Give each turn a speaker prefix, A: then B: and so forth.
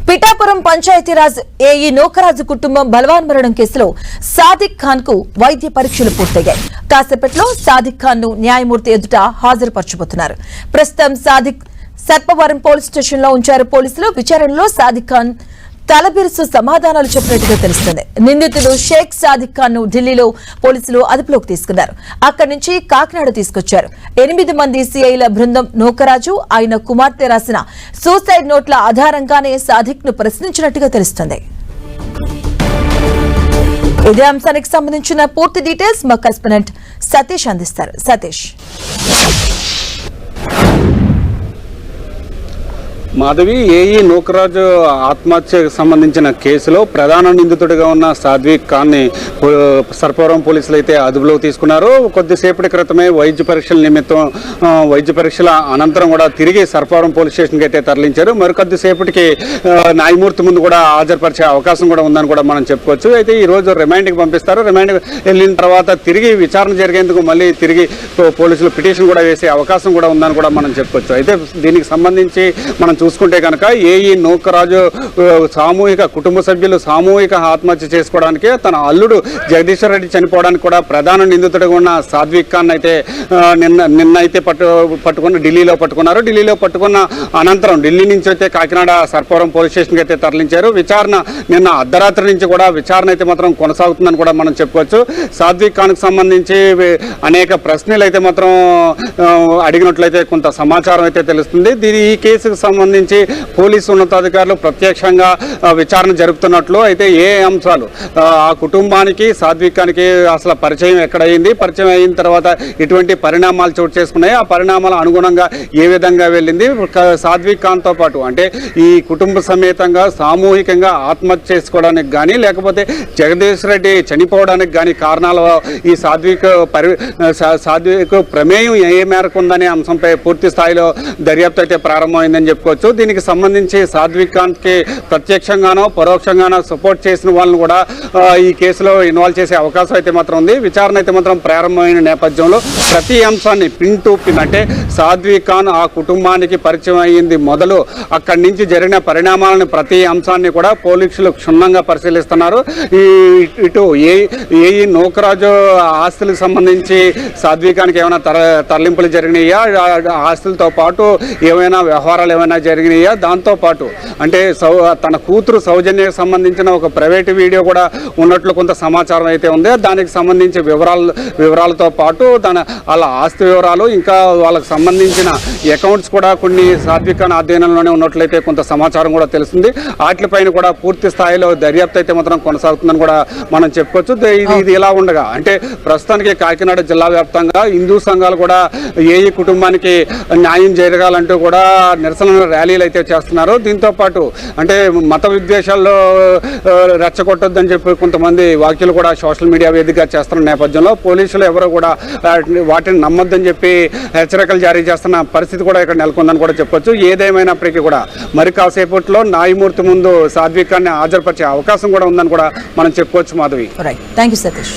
A: Pithapuram Panchayati Raj AE Nokaraju కుటుంబం బలవాన్ మరణం కేసులో సాదిక్ ఖాన్ కు వైద్య పరీక్షలు పూర్తయ్యాయి. కాసేపట్లో సాదిక్ ఖాన్ ను న్యాయమూర్తి ఎదుట హాజరుపరచబోతున్నారు. ప్రస్తుతం సాదిక్ సర్పవరం పోలీస్ స్టేషన్ లో ఉంచారు పోలీసులు. విచారణలో సాదిక్ ఖాన్ తలబిరుసు సమాధానాలు చెప్పినట్టుగా తెలుస్తుంది. నిందితుడు షేక్ సాదిక్ ఖాన్ ను ఢిల్లీలో పోలీసులు అదుపులోకి తీసుకున్నారు. అక్కడి నుంచి కాకినాడ తీసుకొచ్చారు. 8 మంది సిఐల బృందం నోకరాజు ఆయన కుమార్తె రాసిన సూసైడ్ నోట్ల ఆధారంగానే సాదిక్ ను ప్రశ్నించినట్టుగా తెలుస్తుంది. ఇదే అంశానికి సంబంధించిన పూర్తి డీటెయిల్స్ మా కరెస్పాండెంట్ సతీష్ అందిస్తారు. సతీష్.
B: మాధవి, ఏఈ నోకరాజు ఆత్మహత్యకు సంబంధించిన కేసులో ప్రధాన నిందితుడిగా ఉన్న సాద్విక్ ఖాన్ ని సర్పవరం పోలీసులు అయితే అదుపులోకి తీసుకున్నారు. కొద్దిసేపటి క్రితమే వైద్య పరీక్షల నిమిత్తం వైద్య పరీక్షల అనంతరం కూడా తిరిగి సర్పవరం పోలీస్ స్టేషన్కి అయితే తరలించారు. మరికొద్దిసేపటికి న్యాయమూర్తి ముందు కూడా హాజరుపరిచే అవకాశం కూడా ఉందని కూడా మనం చెప్పుకోవచ్చు. అయితే ఈ రోజు రిమాండ్కి పంపిస్తారు. రిమాండ్కి వెళ్ళిన తర్వాత తిరిగి విచారణ జరిగేందుకు మళ్ళీ తిరిగి పోలీసులు పిటిషన్ కూడా వేసే అవకాశం కూడా ఉందని కూడా మనం చెప్పుకోవచ్చు. అయితే దీనికి సంబంధించి మనం చూసుకుంటే కనుక ఏఈ నోకరాజు కుటుంబ సభ్యులు సామూహిక ఆత్మహత్య చేసుకోవడానికి తన అల్లుడు జగదీశ్వర్ రెడ్డి చనిపోవడానికి కూడా ప్రధాన నిందితుడిగా ఉన్న సాద్విక్ ఖాన్ అయితే నిన్న అయితే పట్టుకుని ఢిల్లీలో పట్టుకున్నారు. ఢిల్లీలో పట్టుకున్న అనంతరం ఢిల్లీ నుంచి అయితే కాకినాడ సర్పవరం పోలీస్ స్టేషన్కి అయితే తరలించారు. విచారణ నిన్న అర్ధరాత్రి నుంచి కూడా విచారణ అయితే మాత్రం కొనసాగుతుందని కూడా మనం చెప్పుకోవచ్చు. సాద్విక్ ఖాన్కు సంబంధించి అనేక ప్రశ్నలు అయితే మాత్రం అడిగినట్లయితే కొంత సమాచారం అయితే తెలుస్తుంది. ఈ కేసుకు సంబంధించి పోలీసు ఉన్నతాధికారులు ప్రత్యక్షంగా విచారణ జరుపుతున్నట్లు, అయితే ఏ అంశాలు ఆ కుటుంబానికి సాద్విక్ ఖాన్కి అసలు పరిచయం ఎక్కడైంది, పరిచయం అయిన తర్వాత ఎటువంటి పరిణామాలు చోటు చేసుకున్నాయి, ఆ పరిణామాల అనుగుణంగా ఏ విధంగా వెళ్ళింది, సాద్విక్ ఖాన్తో పాటు అంటే ఈ కుటుంబ సమేతంగా సామూహికంగా ఆత్మహత్య చేసుకోవడానికి కానీ లేకపోతే జగదీష్ రెడ్డి చనిపోవడానికి కానీ కారణాలు ఈ సాద్విక్ ప్రమేయం ఏ మేరకు ఉందనే అంశంపై పూర్తి స్థాయిలో దర్యాప్తు అయితే ప్రారంభమైందని చెప్పుకోవచ్చు. దీనికి సంబంధించి సాద్విక్ ఖాన్కి ప్రత్యక్షంగానో పరోక్షంగానో సపోర్ట్ చేసిన వాళ్ళని కూడా ఈ కేసులో ఇన్వాల్వ్ చేసే అవకాశం అయితే మాత్రం ఉంది. విచారణ అయితే మాత్రం ప్రారంభమైన నేపథ్యంలో ప్రతి అంశాన్ని పిన్ టు పిన్ అంటే సాద్విక్ ఖాన్ ఆ కుటుంబానికి పరిచయం అయ్యింది మొదలు అక్కడి నుంచి జరిగిన పరిణామాలను ప్రతి అంశాన్ని కూడా పోలీసులు క్షుణ్ణంగా పరిశీలిస్తున్నారు. ఇటు ఏఈ నోకరాజు ఆస్తులకు సంబంధించి సాద్విక్ ఖాన్కి ఏమైనా తరలింపులు జరిగినాయా, ఆస్తులతో పాటు ఏమైనా వ్యవహారాలు ఏమైనా జరిగినాయా, దాంతోపాటు అంటే తన కూతురు సౌజన్యకు సంబంధించిన ఒక ప్రైవేటు వీడియో కూడా ఉన్నట్లు కొంత సమాచారం అయితే ఉంది. దానికి సంబంధించి వివరాలతో పాటు వాళ్ళ ఆస్తి వివరాలు ఇంకా వాళ్ళకి సంబంధించిన అకౌంట్స్ కూడా కొన్ని సాద్విక్ ఖాన్ అధ్యయనంలోనే ఉన్నట్లయితే కొంత సమాచారం కూడా తెలుస్తుంది. వాటిపైన కూడా పూర్తి స్థాయిలో దర్యాప్తు అయితే మాత్రం కొనసాగుతుందని కూడా మనం చెప్పుకోవచ్చు. ఇది ఇలా ఉండగా అంటే ప్రస్తుతానికి కాకినాడ జిల్లా వ్యాప్తంగా హిందూ సంఘాలు కూడా ఏఈ కుటుంబానికి న్యాయం జరగాలంటూ కూడా నిరసన ర్యాలీలు అయితే చేస్తున్నారు. దీంతో పాటు అంటే మత విద్వేషాల్లో రెచ్చగొట్టొద్దని చెప్పి కొంతమంది వ్యాఖ్యలు కూడా సోషల్ మీడియా వేదికగా చేస్తున్న నేపథ్యంలో పోలీసులు ఎవరో కూడా వాటిని నమ్మొద్దని చెప్పి హెచ్చరికలు జారీ చేస్తున్న పరిస్థితి కూడా ఇక్కడ నెలకొందని కూడా చెప్పొచ్చు. ఏదేమైనప్పటికీ కూడా మరి కాసేపట్లో న్యాయమూర్తి ముందు సాద్విక్ ఖాన్ని హాజరుపరిచే అవకాశం కూడా ఉందని కూడా మనం చెప్పుకోవచ్చు. మాధవి.
A: Thank you Satish.